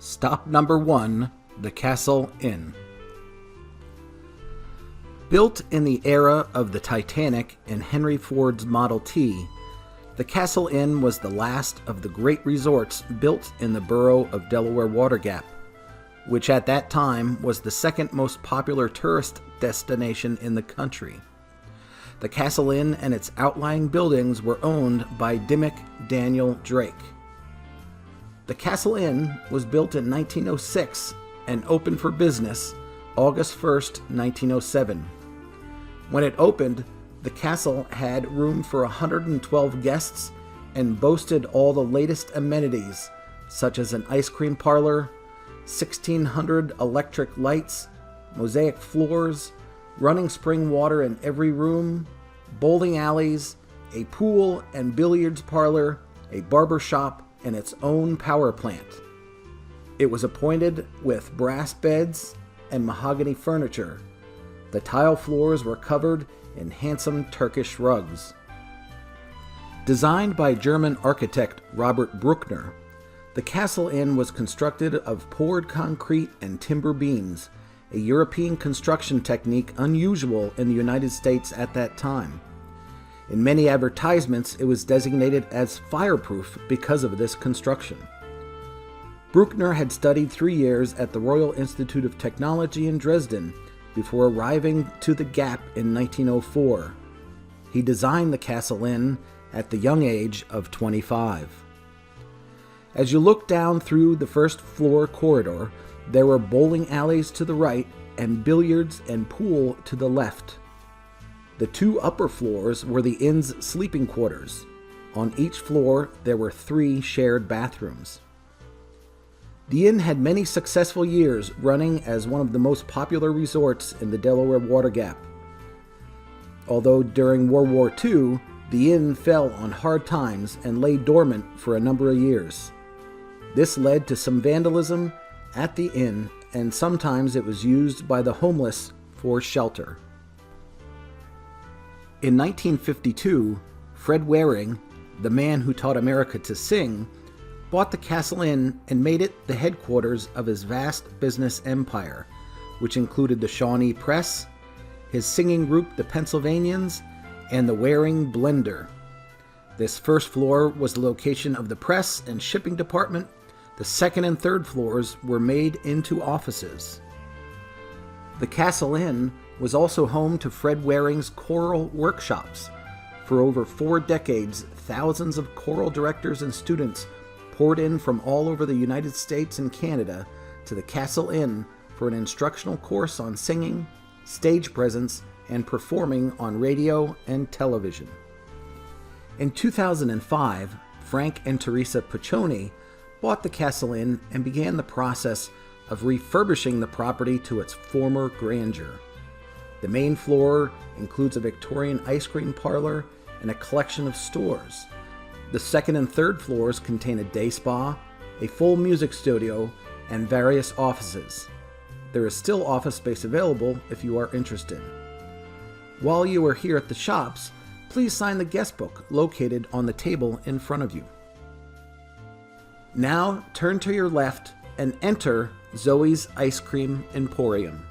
Stop number 1, the Castle Inn. Built in the era of the Titanic and Henry Ford's Model T, the Castle Inn was the last of the great resorts built in the borough of Delaware Water Gap, which at that time was the second most popular tourist destination in the country. The Castle Inn and its outlying buildings were owned by Dimmick Daniel Drake. The Castle Inn was built in 1906 and opened for business August 1st, 1907. When it opened, the castle had room for 112 guests and boasted all the latest amenities, such as an ice cream parlor, 1,600 electric lights, mosaic floors, running spring water in every room, bowling alleys, a pool and billiards parlor, a barber shop, and its own power plant. It was appointed with brass beds and mahogany furniture. The tile floors were covered in handsome Turkish rugs. Designed by German architect Robert Bruckner, the Castle Inn was constructed of poured concrete and timber beams, a European construction technique unusual in the United States at that time. In many advertisements, it was designated as fireproof because of this construction. Bruckner had studied 3 years at the Royal Institute of Technology in Dresden before arriving to the Gap in 1904. He designed the Castle Inn at the young age of 25. As you look down through the first floor corridor, there were bowling alleys to the right and billiards and pool to the left. The 2 upper floors were the inn's sleeping quarters. On each floor, there were 3 shared bathrooms. The inn had many successful years, running as one of the most popular resorts in the Delaware Water Gap. Although during World War II, the inn fell on hard times and lay dormant for a number of years. This led to some vandalism at the inn, and sometimes it was used by the homeless for shelter. In 1952, Fred Waring, the man who taught America to sing, bought the Castle Inn and made it the headquarters of his vast business empire, which included the Shawnee Press, his singing group the Pennsylvanians, and the Waring Blender. This first floor was the location of the press and shipping department. The second and third floors were made into offices. The Castle Inn was also home to Fred Waring's choral workshops. For over 4 decades, thousands of choral directors and students poured in from all over the United States and Canada to the Castle Inn for an instructional course on singing, stage presence, and performing on radio and television. In 2005, Frank and Teresa Piccioni bought the Castle Inn and began the process of refurbishing the property to its former grandeur. The main floor includes a Victorian ice cream parlor and a collection of stores. The second and third floors contain a day spa, a full music studio, and various offices. There is still office space available if you are interested. While you are here at the shops, please sign the guest book located on the table in front of you. Now turn to your left and enter Zoe's Ice Cream Emporium.